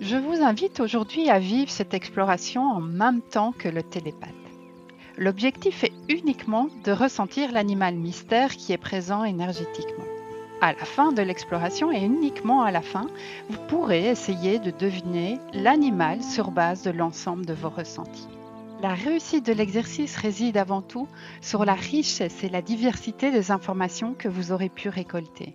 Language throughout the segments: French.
Je vous invite aujourd'hui à vivre cette exploration en même temps que le télépathe. L'objectif est uniquement de ressentir l'animal mystère qui est présent énergétiquement. À la fin de l'exploration et uniquement à la fin, vous pourrez essayer de deviner l'animal sur base de l'ensemble de vos ressentis. La réussite de l'exercice réside avant tout sur la richesse et la diversité des informations que vous aurez pu récolter.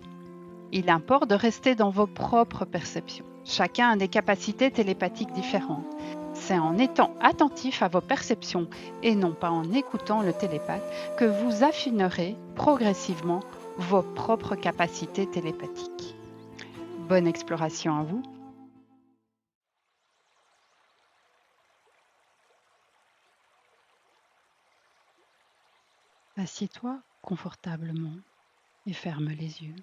Il importe de rester dans vos propres perceptions. Chacun a des capacités télépathiques différentes. C'est en étant attentif à vos perceptions et non pas en écoutant le télépathe que vous affinerez progressivement vos propres capacités télépathiques. Bonne exploration à vous. Assieds-toi confortablement et ferme les yeux.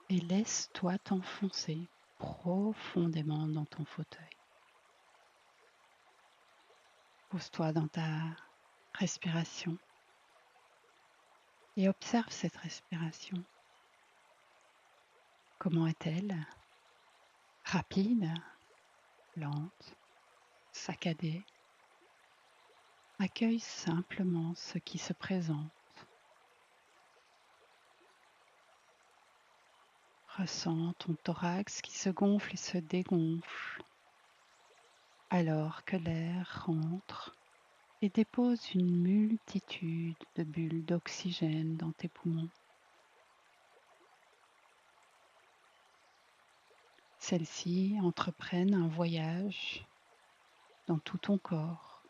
Et laisse-toi t'enfoncer profondément dans ton fauteuil. Pose-toi dans ta respiration et observe cette respiration. Comment est-elle? Rapide, lente, saccadée? Accueille simplement ce qui se présente. Ressens ton thorax qui se gonfle et se dégonfle alors que l'air rentre et dépose une multitude de bulles d'oxygène dans tes poumons. Celles-ci entreprennent un voyage dans tout ton corps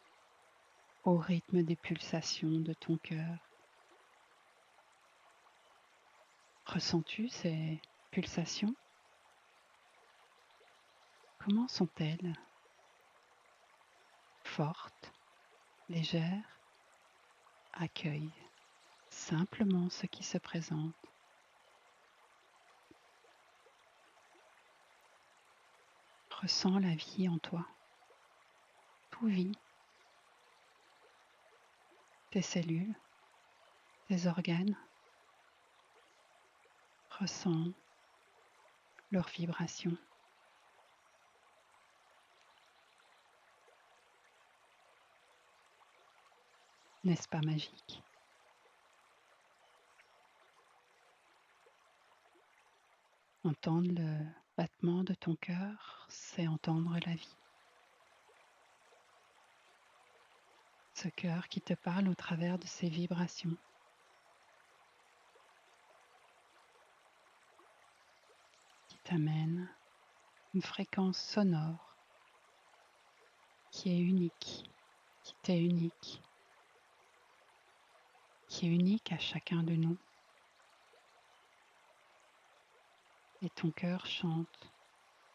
au rythme des pulsations de ton cœur. Ressens-tu ces pulsations? Comment sont-elles? Fortes, légères? Accueille simplement ce qui se présente. Ressens la vie en toi. Tout vit. Tes cellules, tes organes. Ressens leurs vibrations. N'est-ce pas magique? Entendre le battement de ton cœur, c'est entendre la vie. Ce cœur qui te parle au travers de ses vibrations. Qui t'amène une fréquence sonore qui est unique, qui t'est unique, qui est unique à chacun de nous. Et ton cœur chante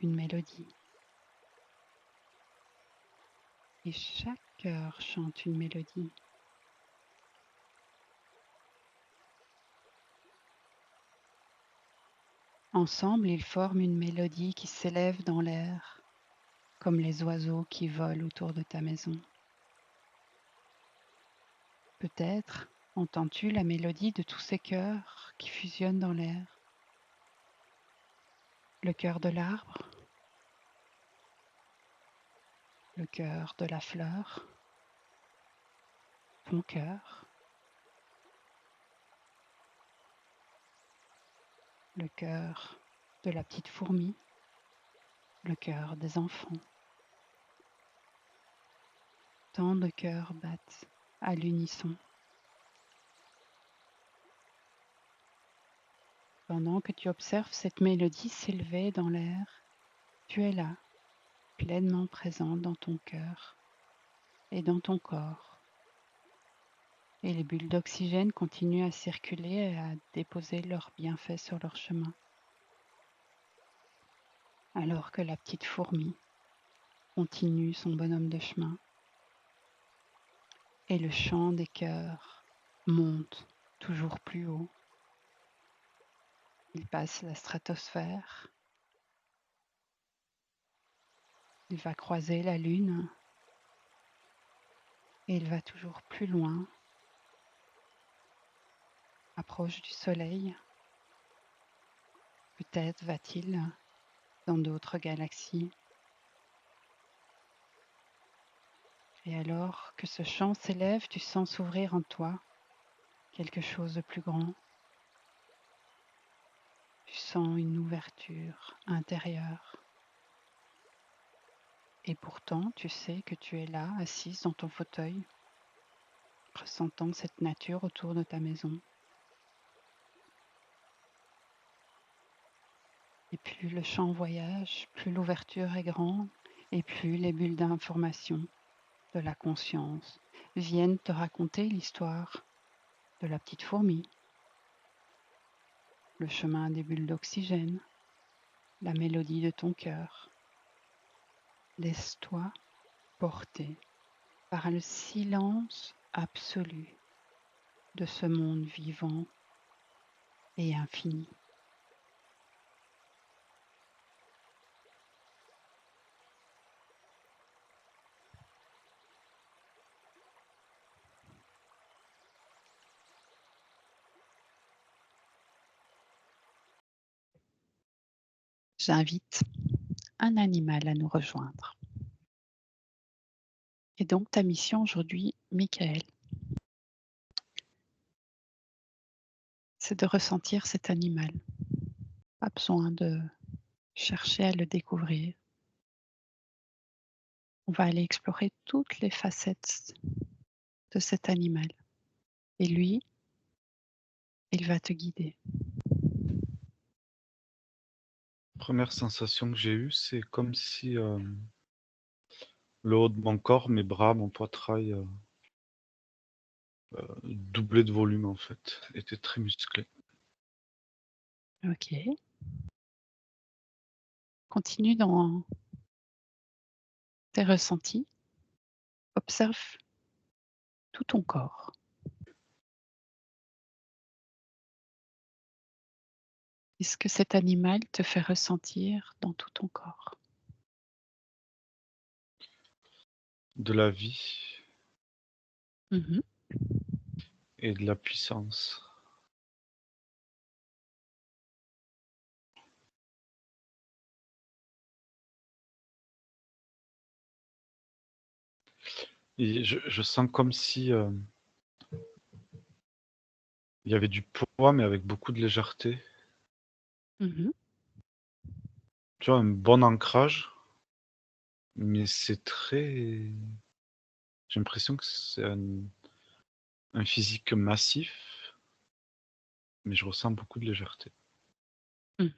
une mélodie. Et chaque cœur chante une mélodie. Ensemble, ils forment une mélodie qui s'élève dans l'air, comme les oiseaux qui volent autour de ta maison. Peut-être entends-tu la mélodie de tous ces cœurs qui fusionnent dans l'air. Le cœur de l'arbre, le cœur de la fleur, ton cœur, le cœur de la petite fourmi, le cœur des enfants. Tant de cœurs battent à l'unisson. Pendant que tu observes cette mélodie s'élever dans l'air, tu es là, pleinement présente dans ton cœur et dans ton corps. Et les bulles d'oxygène continuent à circuler et à déposer leurs bienfaits sur leur chemin. Alors que la petite fourmi continue son bonhomme de chemin. Et le chant des cœurs monte toujours plus haut. Il passe la stratosphère. Il va croiser la lune. Et il va toujours plus loin. Approche du soleil. Peut-être va-t-il dans d'autres galaxies. Et alors que ce chant s'élève, tu sens s'ouvrir en toi quelque chose de plus grand. Tu sens une ouverture intérieure. Et pourtant, tu sais que tu es là, assise dans ton fauteuil, ressentant cette nature autour de ta maison. Et plus le champ voyage, plus l'ouverture est grande et plus les bulles d'information de la conscience viennent te raconter l'histoire de la petite fourmi, le chemin des bulles d'oxygène, la mélodie de ton cœur. Laisse-toi porter par le silence absolu de ce monde vivant et infini. J'invite un animal à nous rejoindre. Et donc ta mission aujourd'hui, Michael, c'est de ressentir cet animal. Pas besoin de chercher à le découvrir. On va aller explorer toutes les facettes de cet animal. Et lui, il va te guider. Première sensation que j'ai eue, c'est comme si le haut de mon corps, mes bras, mon poitrail, doublé de volume en fait, était très musclé. Ok. Continue dans tes ressentis. Observe tout ton corps. Qu'est-ce que cet animal te fait ressentir dans tout ton corps? De la vie Mmh. et de la puissance. Et je sens comme si il y avait du poids, mais avec beaucoup de légèreté. Mmh. Tu vois, un bon ancrage, mais c'est très. J'ai l'impression que c'est un physique massif, mais je ressens beaucoup de légèreté. Mmh.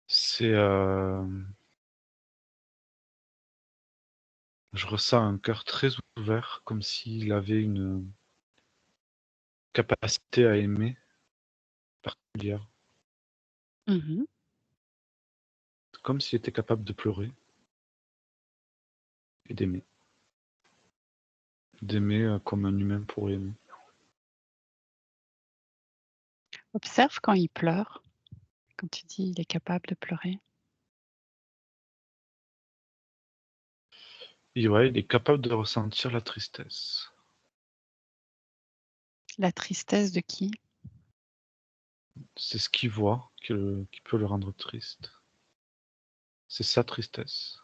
C'est. Je ressens un cœur très ouvert, comme s'il avait une capacité à aimer particulière. Mmh. Comme s'il était capable de pleurer et d'aimer. D'aimer comme un humain pourrait aimer. Observe quand il pleure, quand tu dis: «Il est capable de pleurer». Et ouais, il est capable de ressentir la tristesse. La tristesse de qui? C'est ce qu'il voit qui peut le rendre triste. C'est sa tristesse.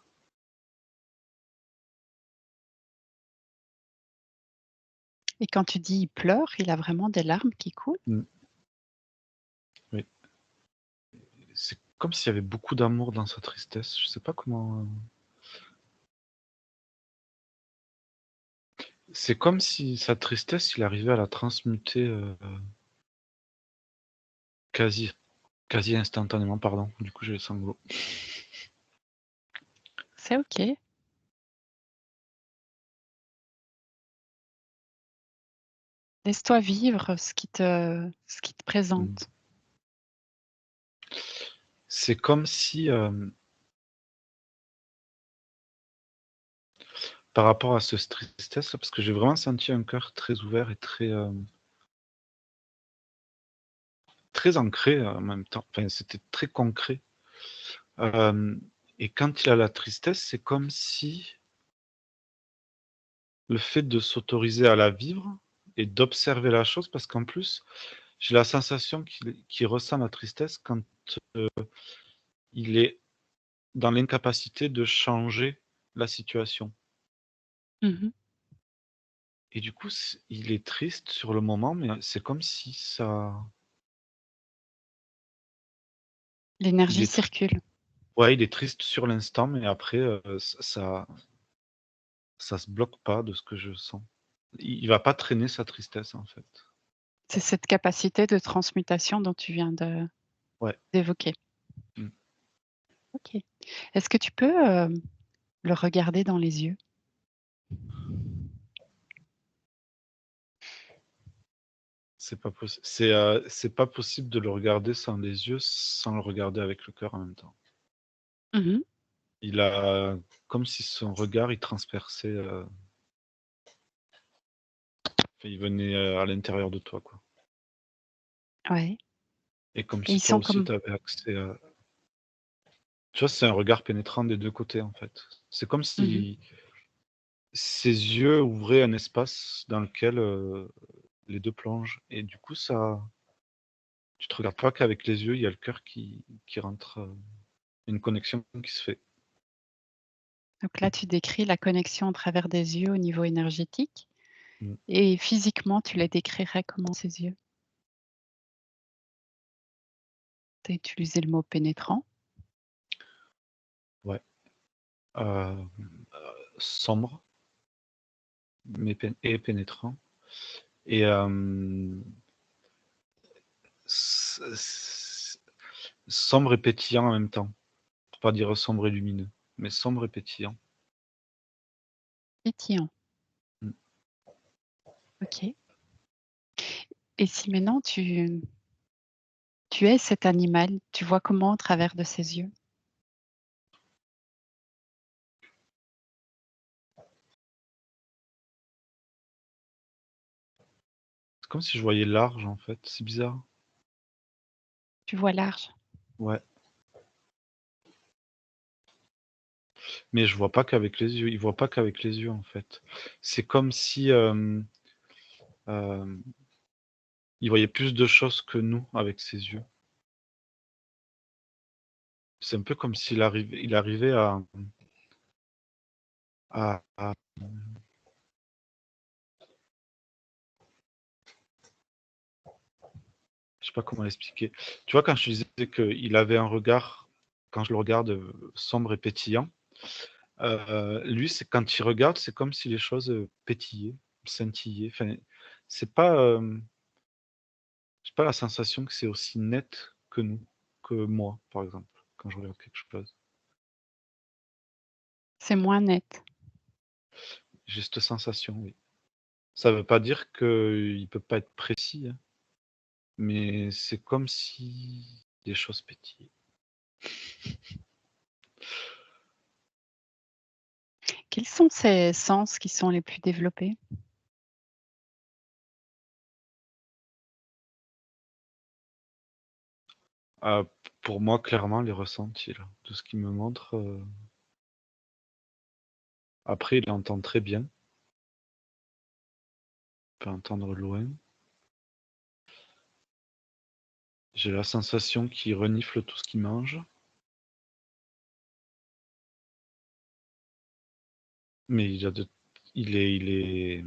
Et quand tu dis: «Il pleure», il a vraiment des larmes qui coulent? Mm, oui. C'est comme s'il y avait beaucoup d'amour dans sa tristesse. Je sais pas comment. C'est comme si sa tristesse, il arrivait à la transmuter quasi, quasi instantanément, pardon. Du coup, j'ai les sanglots. C'est OK. Laisse-toi vivre ce qui te Mm. présente. C'est comme si, par rapport à ce tristesse, parce que j'ai vraiment senti un cœur très ouvert et très ancré en même temps. Enfin, c'était très concret. Hem et quand il a la tristesse, c'est comme si le fait de s'autoriser à la vivre et d'observer la chose parce qu'en plus, j'ai la sensation qu'il ressent la tristesse quand, heu, il est dans l'incapacité de changer la situation Mmh. et du coup, il est triste sur le moment, mais c'est comme si il L'énergie est tr circule. ouais, il est triste sur l'instant, mais après, ça se bloque pas de ce que je sens. Il va pas traîner sa tristesse, en fait. C'est cette capacité de transmutation dont tu viens Ouais. d'évoquer. Mmh. OK. Est-ce que tu peux, le regarder dans les yeux? C'est pas possible de le regarder sans les yeux, sans le regarder avec le cœur en même temps. Mmh. Il a comme si son regard, il transperçait, enfin, il venait, à l'intérieur de toi, quoi Ouais, et comme et si ils toi sont aussi comme tu avais accès à tu vois, c'est un regard pénétrant des 2 côtés, en fait. C'est comme mmh. si ses yeux ouvraient un espace dans lequel, les 2 plongent et du coup, ça tu te regardes pas qu'avec les yeux, il y a le cœur qui rentre, une connexion qui se fait. Donc là, tu décris la connexion au travers des yeux au niveau énergétique Mmh. et physiquement, tu les décrirais comment ces yeux? Tu as utilisé le mot pénétrant. Ouais, hem, sombre, mais pénétrant et s s sombre et pétillant en même temps. Pour pas dire sombre et lumineux, mais sombre et pétillant. Pétillant, Mmh. OK. Et si maintenant tu es cet animal, tu vois comment au travers de ses yeux? C'est comme si je voyais large, en fait, c'est bizarre. Tu vois large. Ouais, mais je vois pas qu'avec les yeux, il voit pas qu'avec les yeux, en fait. C'est comme si, hem, il voyait plus de choses que nous avec ses yeux. C'est un peu comme il arrivait à je sais pas comment l'expliquer. Tu vois, quand je te disais qu'il avait un regard, quand je le regarde, sombre et pétillant, lui, c'est quand il regarde, c'est comme si les choses, pétillaient, scintillaient. Enfin, c'est pas, j'ai pas la sensation que c'est aussi net que nous, que moi, par exemple, quand je regarde quelque chose. C'est moins net. J'ai cette sensation, oui. Ça veut pas dire qu'il peut pas être précis, hein, mais c'est comme si des choses pétillaient. Quels sont ces sens qui sont les plus développés? Ah, pour moi, clairement, les ressentis, là, tout ce qu'il me montre, après il entend très bien, il peut entendre loin. J'ai la sensation qu'il renifle tout ce qu'il mange, mais il est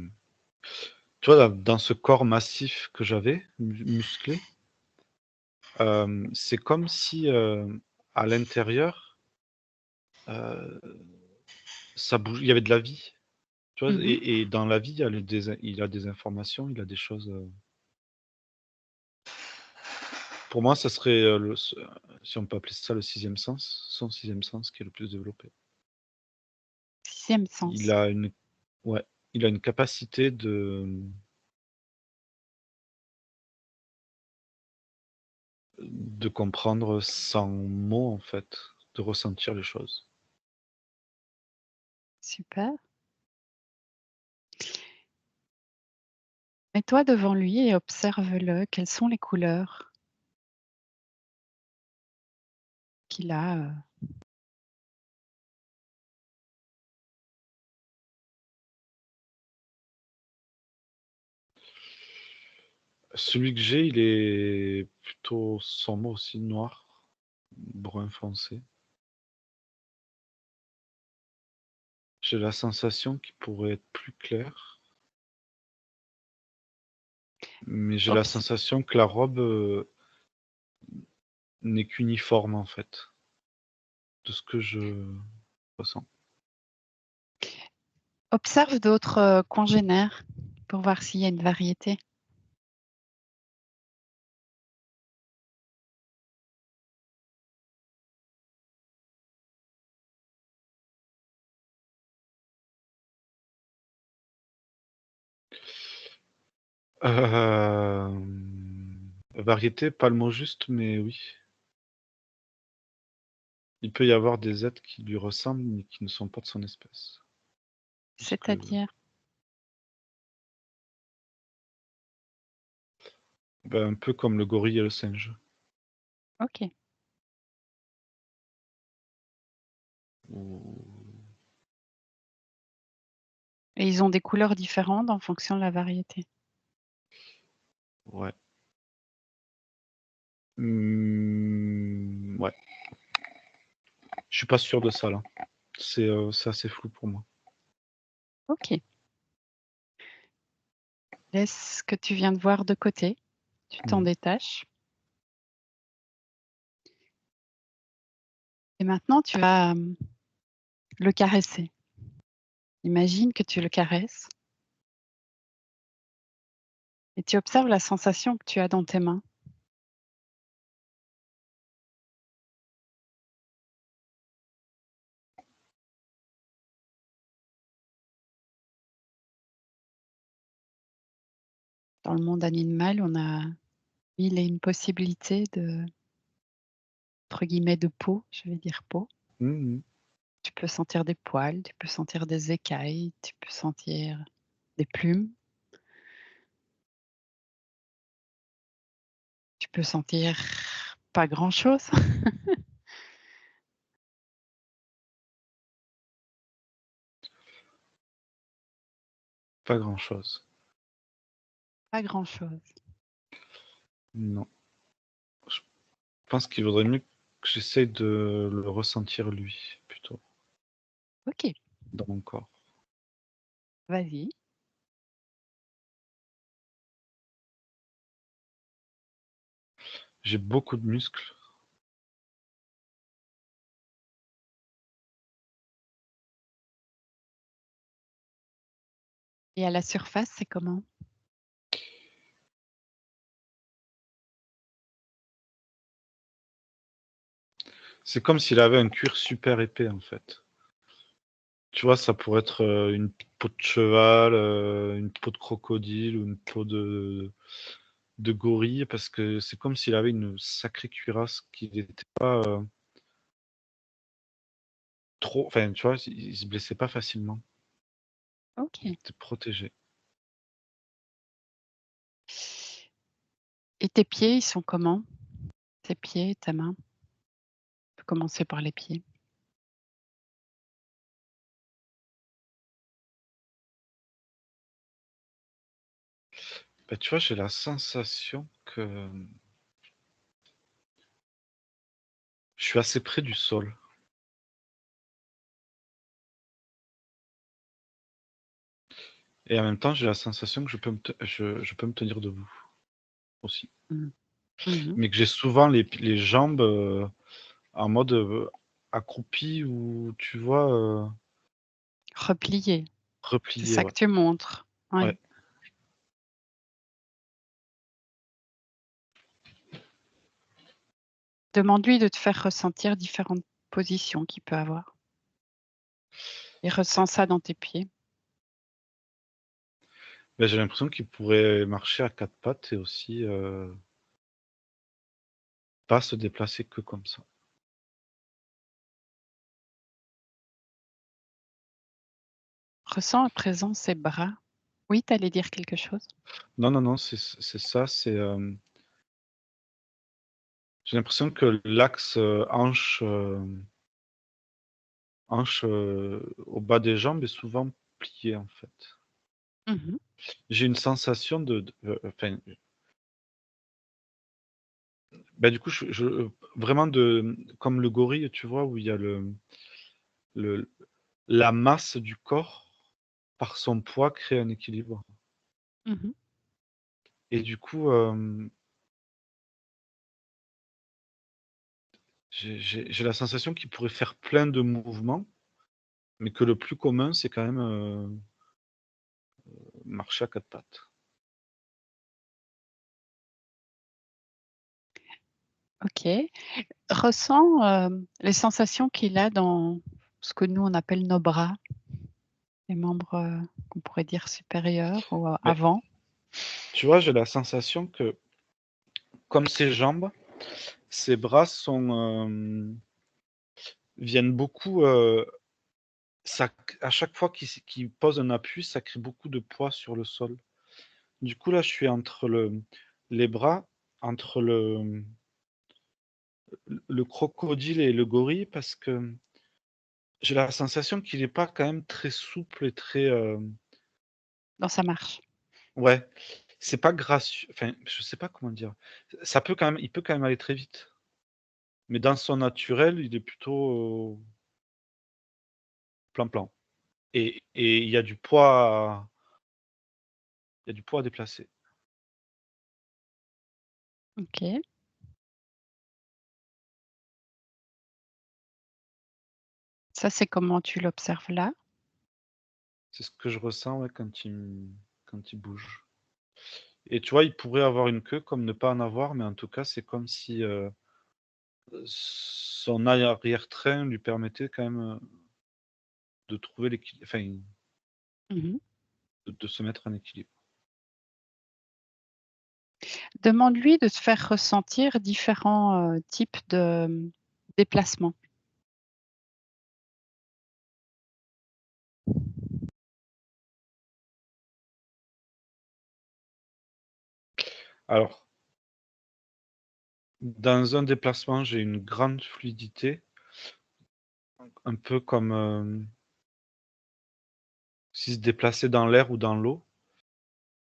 tu vois, dans ce corps massif que j'avais, musclé, c'est comme si, à l'intérieur, heu, ça bouge il y avait de la vie, tu vois? Mmh. Et dans la vie, il a des informations, il a des choses, pour moi, ça serait, si on peut appeler ça le sixième sens, son sixième sens qui est le plus développé. 6e Il sens. a une ouais, il a une capacité de comprendre sans mots, en fait, de ressentir les choses. Super. Mets-toi devant lui et observe-le. Quelles sont les couleurs qu'il a, Celui que j'ai, il est plutôt sombre aussi, noir, brun foncé. J'ai la sensation qu'il pourrait être plus clair, mais j'ai la Obs- sensation que la robe n'est qu'uniforme en fait, de ce que je ressens. Observe d'autres congénères pour voir s'il y a une variété. Variété, pas le mot juste, mais oui. Il peut y avoir des êtres qui lui ressemblent, mais qui ne sont pas de son espèce. Puisque, C'est-à-dire, ben, un peu comme le gorille et le singe. ok. Ou- Et ils ont des couleurs différentes en fonction de la variété. Ouais. Ouais. Je suis pas sûr de ça là. C'est assez flou pour moi. Ok. Laisse ce que tu viens de voir de côté. Tu t'en Mm. détaches. Et maintenant, tu vas le caresser. Imagine que tu le caresses et tu observes la sensation que tu as dans tes mains. Dans le monde animal, on a mille et une possibilités de, entre guillemets, de peau, je vais dire peau. Mhm. Tu peux sentir des poils, tu peux sentir des écailles, tu peux sentir des plumes, tu peux sentir pas grand-chose. Pas grand-chose. Pas grand-chose. Non. Je pense qu'il vaudrait mieux que j'essaye de le ressentir lui, plutôt, Ok, dans mon corps. vas-y. J'ai beaucoup de muscles. Et à la surface, c'est comment? C'est comme s'il avait un cuir super épais en fait. Tu vois, ça pourrait être une peau de cheval, une peau de crocodile ou une peau de gorille, parce que c'est comme s'il avait une sacrée cuirasse qui n'était pas trop. Enfin, tu vois, il se blessait pas facilement. Ok. Il était protégé. Et tes pieds, ils sont comment? Tes pieds, ta main? On peut commencer par les pieds. Bah, tu vois, j'ai la sensation que je suis assez près du sol. Et en même temps, j'ai la sensation que je peux me tenir debout aussi. Mhm. Mhm. Mais que j'ai souvent les jambes en mode accroupi ou tu vois, Replié, c'est replié, ça que ouais. tu montres. Ouais. Oui. Demande-lui de te faire ressentir différentes positions qu'il peut avoir. Et ressens ça dans tes pieds. Bah, j'ai l'impression qu'il pourrait marcher à quatre pattes et aussi pas se déplacer que comme ça. Ressens à présent ses bras. Oui, tu allais dire quelque chose? Non, non, non, c'est ça, j'ai l'impression que l'axe hanche au bas des jambes est souvent plié en fait. Mhm. J'ai une sensation enfin, Bah, du coup, vraiment comme le gorille, tu vois, où il y a le la masse du corps, par son poids, crée un équilibre Mmh. et du coup, j'ai la sensation qu'il pourrait faire plein de mouvements, mais que le plus commun, c'est quand même, marcher à 4 pattes. OK. Ressens, les sensations qu'il a dans ce que nous on appelle nos bras, les membres, qu'on pourrait dire supérieurs ou Mais avant. tu vois, j'ai la sensation que, comme ses jambes, ses bras viennent beaucoup, ça à chaque fois qu'il pose un appui, ça crée beaucoup de poids sur le sol. Du coup, là, je suis entre les bras, entre le crocodile et le gorille parce que j'ai la sensation qu'il est pas quand même très souple et très, Dans sa marche. ouais, c'est pas gracieux, enfin, je sais pas comment dire. Il peut quand même aller très vite, mais dans son naturel, il est plutôt plan-plan et il y a du poids à déplacer. OK. Ça, c'est comment tu l'observes là? C'est ce que je ressens, ouais, quand il bouge et tu vois, il pourrait avoir une queue comme ne pas en avoir, mais en tout cas, c'est comme si, son arrière-train lui permettait quand même, de trouver enfin, Mmh. de se mettre en équilibre. Demande-lui de te faire ressentir différents, types de, déplacements. Alors, dans un déplacement, j'ai une grande fluidité, un peu comme, s'il se déplaçait dans l'air ou dans l'eau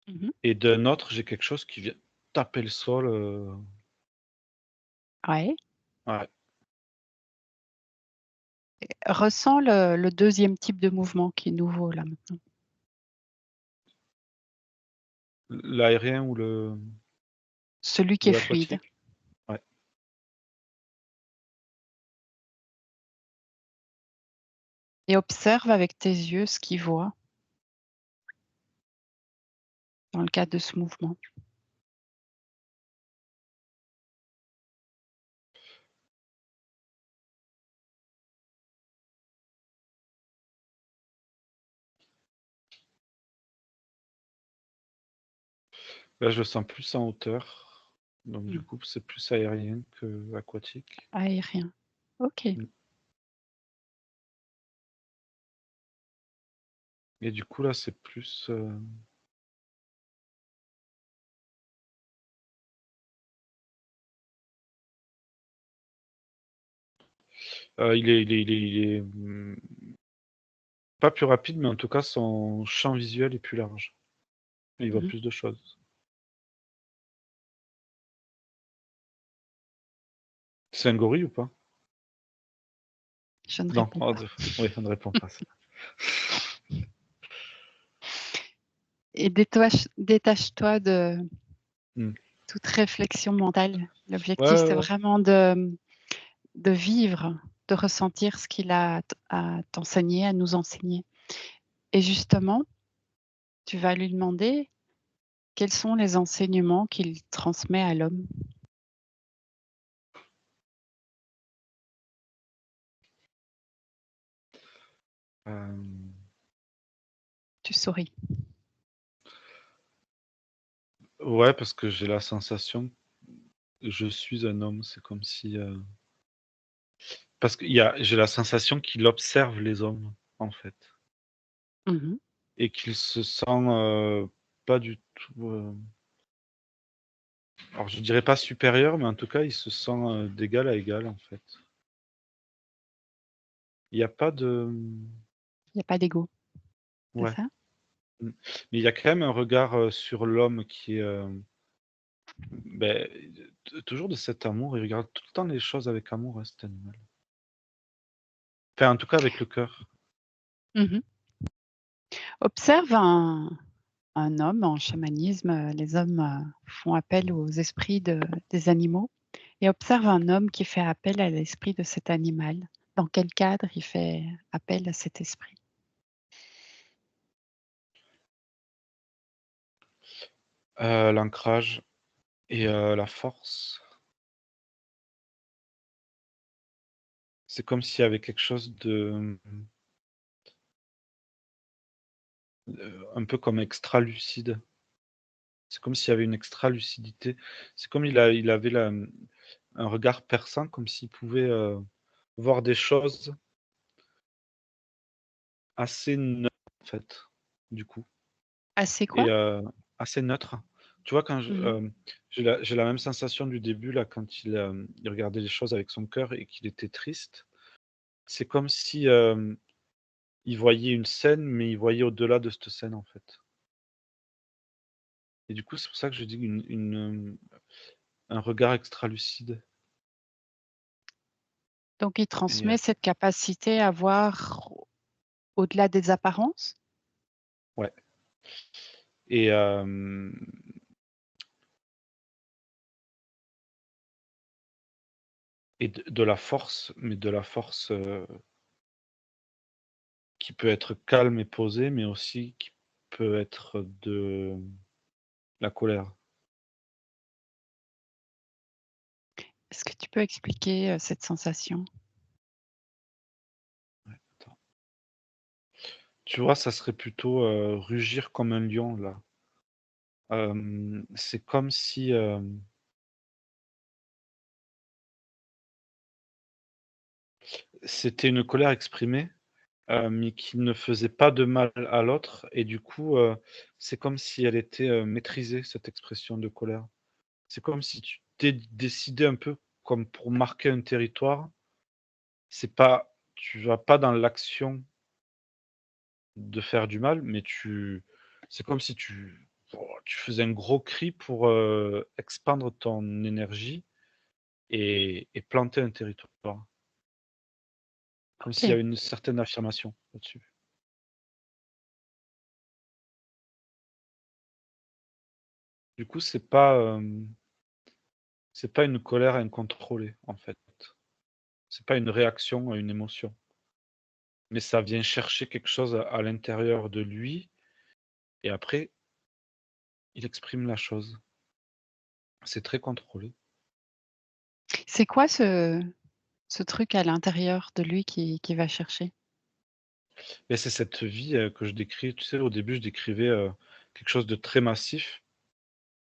Mmh. et d'un autre, j'ai quelque chose qui vient taper le sol, Ouais. ouais. Ressens le 2e type de mouvement qui est nouveau là maintenant. L'aérien Celui qui ou est fluide l'aquatique, ouais. et observe avec tes yeux ce qu'il voit dans le cadre de ce mouvement. Là, je le sens plus en hauteur, donc du Mmh. coup, c'est plus aérien qu'aquatique. Aérien. OK. Mmh et du coup, là, c'est plus, pas plus rapide, mais en tout cas, son champ visuel est plus large. Il voit Mmh. plus de choses. C'est un gorille ou pas? Je ne Non, réponds oh pas. de oui, on ne répond pas à ça. Et détache-toi de Mmh. toute réflexion mentale. Ouais, L'objectif, ouais, c'est ouais. vraiment de vivre, de ressentir ce qu'il a à t'enseigner, à nous enseigner. Et justement, tu vas lui demander quels sont les enseignements qu'il transmet à l'homme. Hem, Tu souris. ouais, parce que j'ai la sensation que je suis un homme. C'est comme si, parce j'ai la sensation qu'il observe les hommes, en fait Mmh. et qu'il se sent, pas du tout, alors je dirais pas supérieur, mais en tout cas, il se sent, d'égal à égal, en fait. Il y a pas de, Il y a pas d'ego, c'est ouais, ça? mmh, mais il y a quand même un regard, sur l'homme qui est, beh, toujours de cet amour, il regarde tout le temps les choses avec amour, hein, cet animal. Enfin, en tout cas avec le cœur. Mmh. Observe un homme en chamanisme, les hommes, font appel aux esprits des animaux et observe un homme qui fait appel à l'esprit de cet animal. Dans quel cadre il fait appel à cet esprit? L'ancrage et la force. C'est comme s'il y avait quelque chose de, un peu comme extra lucide. C'est comme s'il y avait une extra lucidité. C'est comme il avait un regard perçant, comme s'il pouvait, voir des choses assez neutres, en fait, du coup Assez quoi? et assez neutres. Tu vois, quand Mmh. j'ai la même sensation du début, là, quand il regardait les choses avec son cœur et qu'il était triste. C'est comme si, il voyait une scène, mais il voyait au-delà de cette scène, en fait et du coup, c'est pour ça que je dis un regard extra lucide Donc il et transmet cette capacité à voir au-delà des apparences? ouais et et de la force, mais de la force, qui peut être calme et posée, mais aussi qui peut être de la colère. Est-ce que tu peux expliquer, cette sensation? Attends. Tu vois, ça serait plutôt, rugir comme un lion, là. C'est comme si, c'était une colère exprimée, mais qui ne faisait pas de mal à l'autre et du coup, c'est comme si elle était, maîtrisée, cette expression de colère. C'est comme si tu décidais un peu comme pour marquer un territoire. C'est pas Tu vas pas dans l'action de faire du mal, mais c'est comme si tu faisais un gros cri pour, expandre ton énergie et planter un territoire. Comme s'il y OK. avait une certaine affirmation là-dessus. Du coup, c'est pas une colère incontrôlée, en fait. C'est pas une réaction à une émotion, mais ça vient chercher quelque chose à l'intérieur de lui et après, il exprime la chose. C'est très contrôlé. C'est quoi ce truc à l'intérieur de lui qui va chercher? Et c'est cette vie, que je décris. Tu sais, au début, je décrivais, quelque chose de très massif,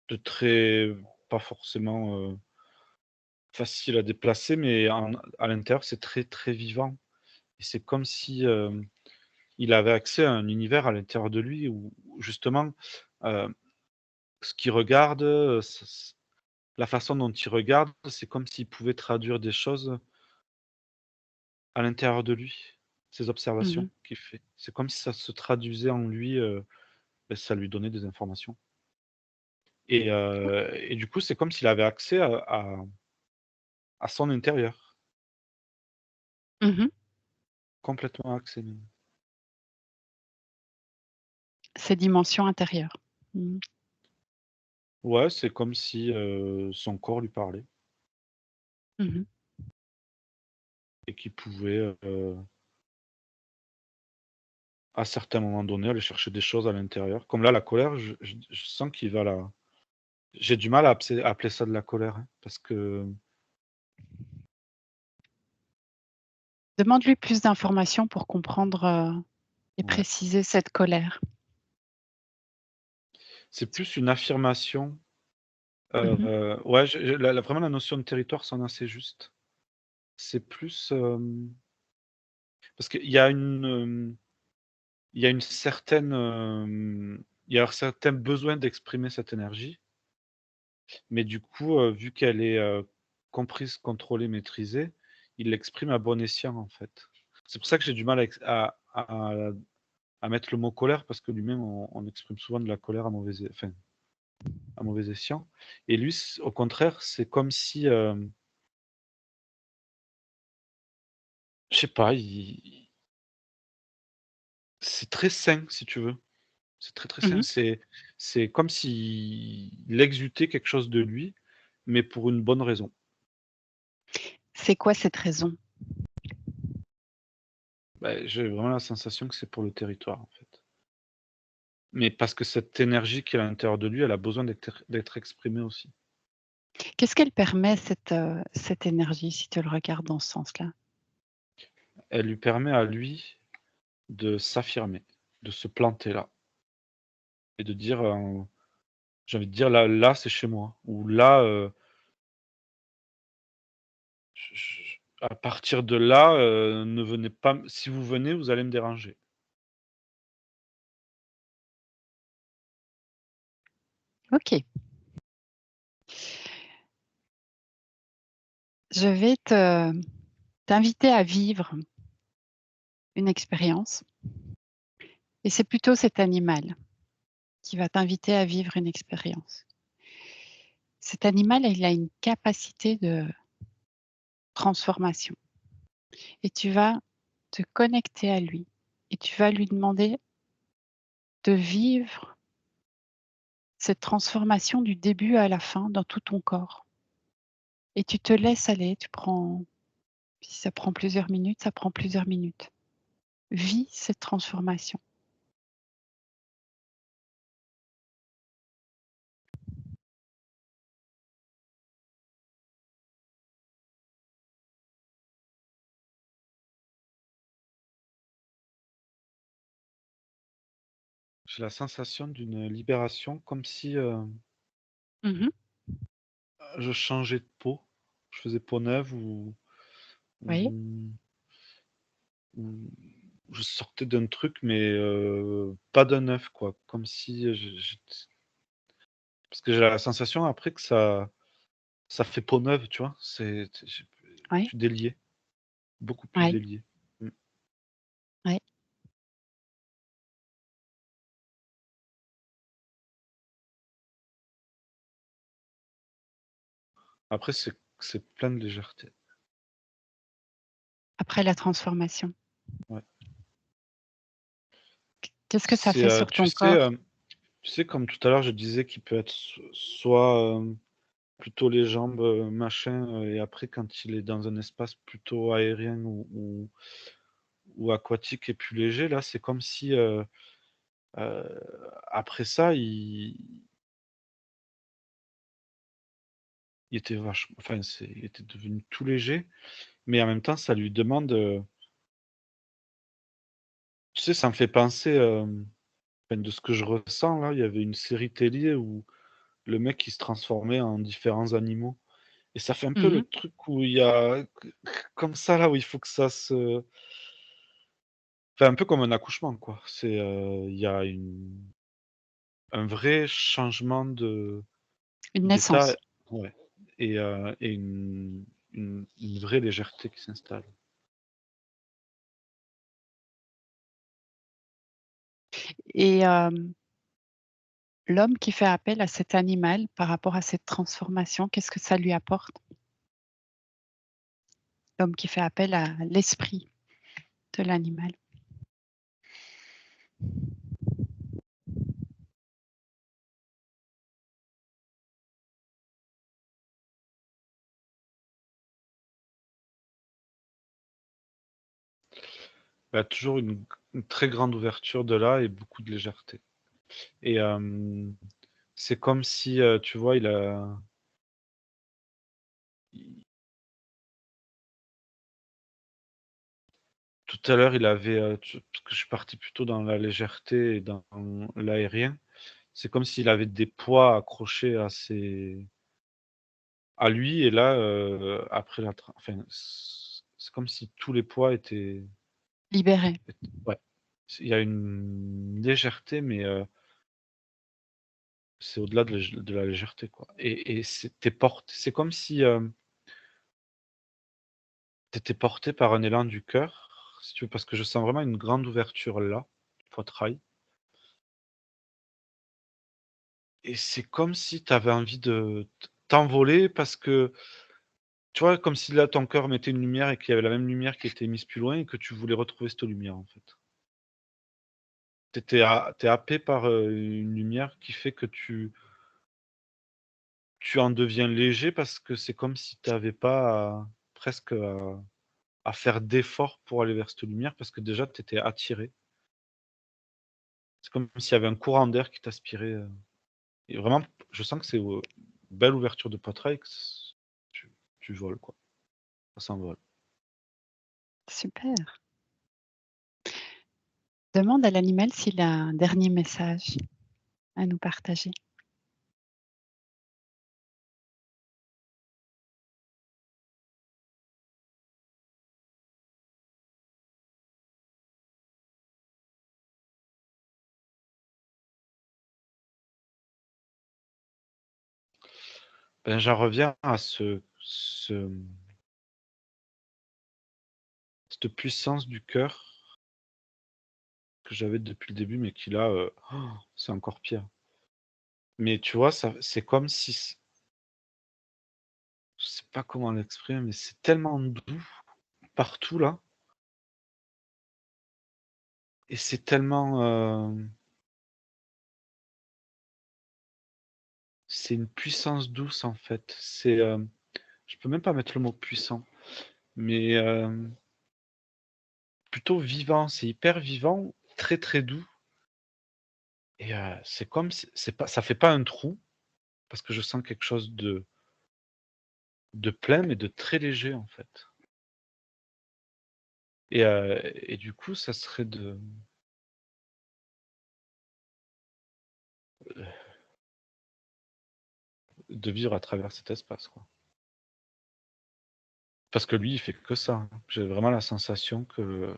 de très pas forcément, facile à déplacer, mais à l'intérieur, c'est très, très vivant et c'est comme si, il avait accès à un univers à l'intérieur de lui où justement, heu, ce qu'il regarde, la façon dont il regarde, c'est comme s'il pouvait traduire des choses à l'intérieur de lui, ces Mmh. observations qu'il fait. C'est comme si ça se traduisait en lui, ça lui donnait des informations et du coup, c'est comme s'il avait accès à son intérieur, Mmh. complètement accès même. Ses dimensions intérieures. Mmh. Ouais, c'est comme si, son corps lui parlait Mmh. et qu'il pouvait, à certains moments donnés, aller chercher des choses à l'intérieur. Comme là, la colère, je sens qu'il va la j'ai du mal à appeler ça de la colère, hein, parce que Demande-lui plus d'informations pour comprendre, et ouais, préciser cette colère. c'est plus une affirmation, Mmh. ouais, j'ai vraiment la notion de territoire sonne assez juste. C'est plus, parce qu'il y a il y a une certaine, il y a un certain besoin d'exprimer cette énergie, mais du coup, vu qu'elle est, comprise, contrôlée, maîtrisée, il l'exprime à bon escient, en fait. C'est pour ça que j'ai du mal à mettre le mot colère parce que lui-même on exprime souvent de la colère à mauvais e enfin, à mauvais escient. Et lui, au contraire, c'est comme si, je sais pas, c'est très sain, si tu veux. C'est très, très sain. Mmh. C'est comme s'il exudait quelque chose de lui, mais pour une bonne raison. C'est quoi cette raison? Bah, j'ai vraiment la sensation que c'est pour le territoire, en fait. Mais parce que cette énergie qui est à l'intérieur de lui, elle a besoin d'être exprimée aussi. Qu'est-ce qu'elle permet cette énergie si tu le regardes dans ce sens-là? Elle lui permet à lui de s'affirmer, de se planter là et de dire, j'ai envie de dire: «Là, c'est chez moi» ou «Là, j à partir de là, ne venez pas si vous venez, vous allez me déranger». OK. Je vais t'inviter à vivre une expérience et c'est plutôt cet animal qui va t'inviter à vivre une expérience. Cet animal, il a une capacité de transformation et tu vas te connecter à lui et tu vas lui demander de vivre cette transformation du début à la fin dans tout ton corps et tu te laisses aller, tu prends si ça prend plusieurs minutes, ça prend plusieurs minutes. Vis cette transformation. J'ai la sensation d'une libération comme si, Mmh. je changeais de peau. Je faisais peau neuve Oui, ou ou je sortais d'un truc mais, pas d'un œuf quoi. Comme si, parce que j'ai la sensation après que ça fait peau neuve, tu vois? Je oui, suis délié, beaucoup plus oui, délié. Mmh. oui. Après c'est plein de légèreté. Après la transformation. Ouais. Qu'est-ce que ça fait sur Tu ton sais, corps? tu sais comme tout à l'heure je disais qu'il peut être soit, plutôt les jambes, machin, et après quand il est dans un espace plutôt aérien ou aquatique et plus léger, là, c'est comme si, heu, après ça, il était enfin, il était devenu tout léger, mais en même temps, ça lui demande, tu sais, ça me fait penser, enfin, de ce que je ressens là, il y avait une série télé où le mec, il se transformait en différents animaux et ça fait un peu le Mmh. truc où il y a comme ça là, où il faut que ça se enfin, un peu comme un accouchement, quoi. Il y a un vrai changement Une d'état, naissance ouais, et une vraie légèreté qui s'installe. et l'homme qui fait appel à cet animal par rapport à cette transformation, qu'est-ce que ça lui apporte? L'homme qui fait appel à l'esprit de l'animal. Bah, toujours une très grande ouverture de là et beaucoup de légèreté et c'est comme si, tu vois, il tout à l'heure, il avait, parce que je suis parti plutôt dans la légèreté et dans l'aérien. C'est comme s'il avait des poids accrochés à lui et là, après enfin, c'est comme si tous les poids Libéré. ouais, il y a une légèreté, mais, c'est au-delà de la légèreté, quoi et c'est comme si, tu étais porté par un élan du cœur, si tu veux, parce que je sens vraiment une grande ouverture là, du poitrail et c'est comme si tu avais envie de t'envoler parce que, tu vois, comme si là, ton cœur mettait une lumière et qu'il y avait la même lumière qui était émise plus loin et que tu voulais retrouver cette lumière, en fait. Tu happé par, une lumière qui fait que tu en deviens léger parce que c'est comme si tu avais pas presque à faire d'efforts pour aller vers cette lumière parce que déjà tu étais attiré. C'est comme s'il y avait un courant d'air qui t'aspirait, et vraiment, je sens que c'est, belle ouverture de poitrail, que tu voles, quoi. Ça s'envole. Super. Demande à l'animal s'il a un dernier message à nous partager. Ben, j'en reviens à cette puissance du cœur que j'avais depuis le début, mais qui là, c'est encore pire. Mais tu vois, ça c'est comme si je sais pas comment l'exprimer, mais c'est tellement doux partout là et c'est tellement, c'est une puissance douce en fait. C'est, je peux même pas mettre le mot puissant, mais, plutôt vivant. C'est hyper vivant, très, très doux et c'est comme si c'est pas ça fait pas un trou parce que je sens quelque chose de plein, mais de très léger en fait et du coup, ça serait de vivre à travers cet espace, quoi. Parce que lui, il fait que ça, hein. J'ai vraiment la sensation que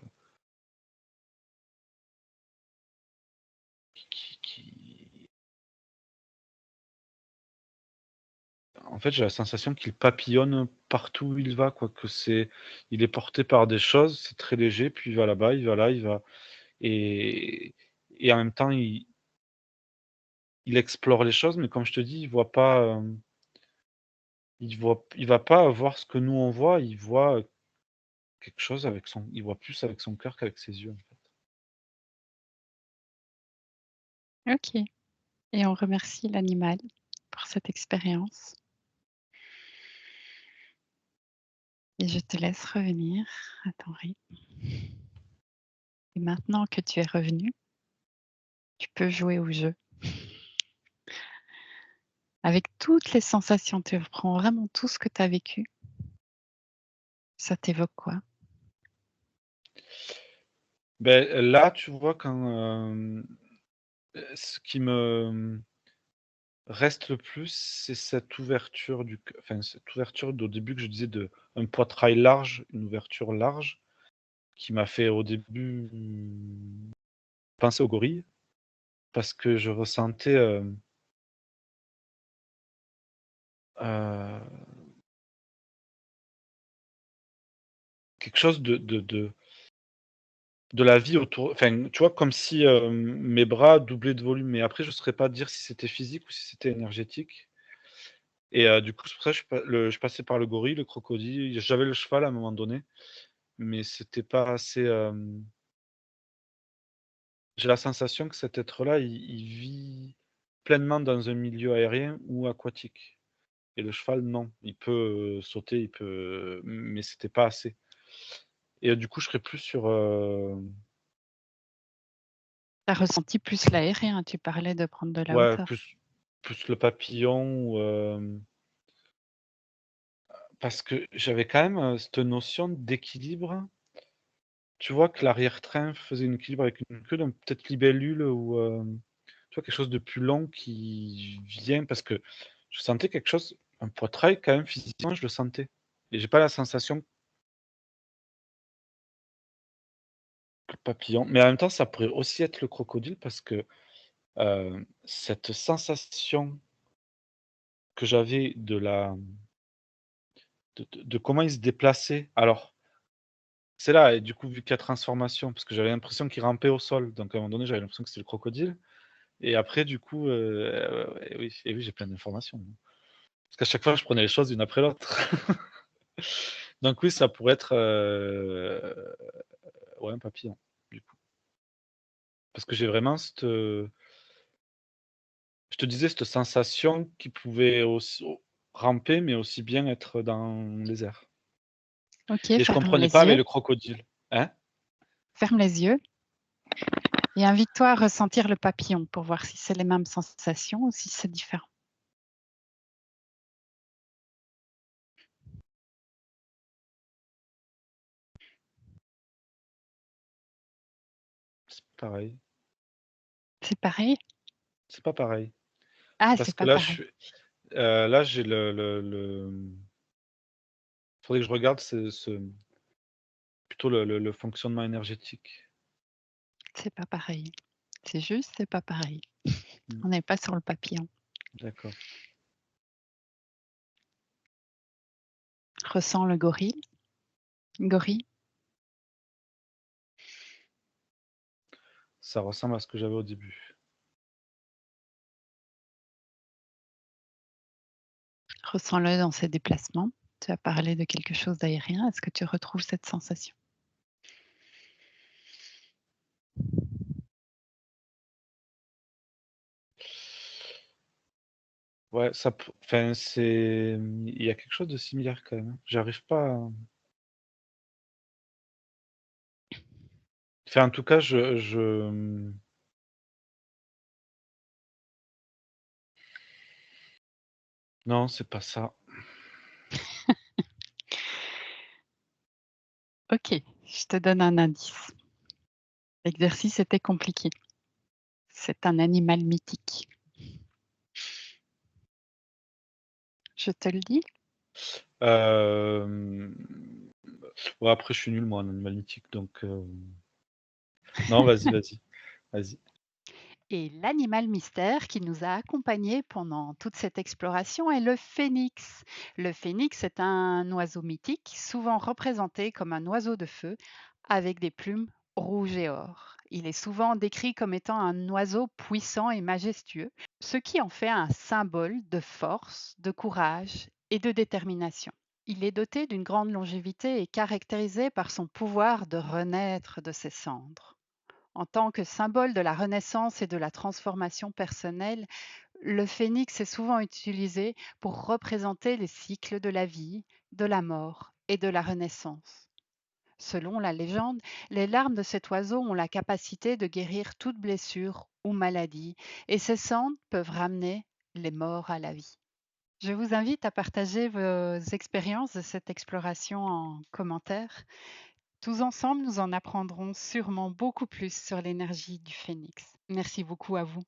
qui en fait, j'ai la sensation qu'il papillonne partout où il va, quoi, que il est porté par des choses, c'est très léger, puis il va là-bas, il va là, il va et et en même temps, il explore les choses, mais comme je te dis, il voit pas, il va pas voir ce que nous on voit, il voit, quelque chose avec son il voit plus avec son cœur qu'avec ses yeux, en fait. OK, et on remercie l'animal pour cette expérience et je te laisse revenir à ton rythme et maintenant que tu es revenu, tu peux jouer au jeu. Avec toutes les sensations, tu reprends vraiment tout ce que tu as vécu. Ça t'évoque quoi? Beh, là, tu vois, quand, ce qui reste le plus, c'est cette ouverture enfin, cette ouverture d'au début que je disais de un poitrail large, une ouverture large, qui m'a fait au début penser aux gorilles, parce que je ressentais, heu, quelque chose de la vie autour, enfin, tu vois, comme si, mes bras doublaient de volume, mais après je saurais pas dire si c'était physique ou si c'était énergétique et du coup, c'est pour ça que je passais par le gorille, le crocodile, j'avais le cheval à un moment donné, mais c'était pas assez, j'ai la sensation que cet être-là, il vit pleinement dans un milieu aérien ou aquatique et le cheval, non. Il peut, sauter, il peut, mais c'était pas assez et du coup, je serais plus sur, Tu as ressenti plus l'aérien, tu parlais de prendre de la ouais, hauteur. plus le papillon ou, parce que j'avais quand même, cette notion d'équilibre. Tu vois que l'arrière-train faisait un équilibre avec une queue, donc peut-être libellule ou, tu vois quelque chose de plus long qui vient parce que je sentais quelque chose, un poitrail quand même physiquement, je le sentais et j'ai pas la sensation que le papillon, mais en même temps, ça pourrait aussi être le crocodile parce que, cette sensation que j'avais de comment il se déplaçait. Alors, c'est là et du coup, vu qu'il y a transformation, parce que j'avais l'impression qu'il rampait au sol, donc à un moment donné, j'avais l'impression que c'était le crocodile, Et après du coup, et oui, j'ai plein d'informations. Parce qu'à chaque fois, je prenais les choses une après l'autre. Donc oui, ça pourrait être, ouais, un papillon, du coup. Parce que j'ai vraiment cette, je te disais, cette sensation qui pouvait aussi ramper, mais aussi bien être dans les airs. OK, Et je ferme comprenais les pas avec yeux, le crocodile. Hein? ferme les yeux et invite-toi à ressentir le papillon pour voir si c'est les mêmes sensations ou si c'est différent. C'est pareil. C'est pareil? C'est pas pareil. Ah, Parce c'est que pas là, je pareil. suis, là, j'ai faudrait que je regarde plutôt le fonctionnement énergétique. C'est pas pareil. C'est juste, c'est pas pareil. Mmh, On n'est pas sur le papillon. d'accord. Ressens le gorille. Gorille, Ça ressemble à ce que j'avais au début. ressens-le dans ses déplacements. Tu as parlé de quelque chose d'aérien. Est-ce que tu retrouves cette sensation? Ouais, ça p enfin, c'est, il y a quelque chose de similaire quand même, hein. J'arrive pas à, enfin, en tout cas, non, c'est pas ça. OK, je te donne un indice. L'exercice était compliqué. C'est un animal mythique. Je te le dis? Hem, ouais, après je suis nul moi en animal mythique donc non, vas-y, vas-y, vas-y. Et l'animal mystère qui nous a accompagnés pendant toute cette exploration est le phénix. Le phénix est un oiseau mythique, souvent représenté comme un oiseau de feu avec des plumes rouges et or. Il est souvent décrit comme étant un oiseau puissant et majestueux, ce qui en fait un symbole de force, de courage et de détermination. Il est doté d'une grande longévité et caractérisé par son pouvoir de renaître de ses cendres. En tant que symbole de la renaissance et de la transformation personnelle, le phénix est souvent utilisé pour représenter les cycles de la vie, de la mort et de la renaissance. Selon la légende, les larmes de cet oiseau ont la capacité de guérir toute blessure ou maladie, et ses cendres peuvent ramener les morts à la vie. Je vous invite à partager vos expériences de cette exploration en commentaire. Tous ensemble, nous en apprendrons sûrement beaucoup plus sur l'énergie du phénix. Merci beaucoup à vous.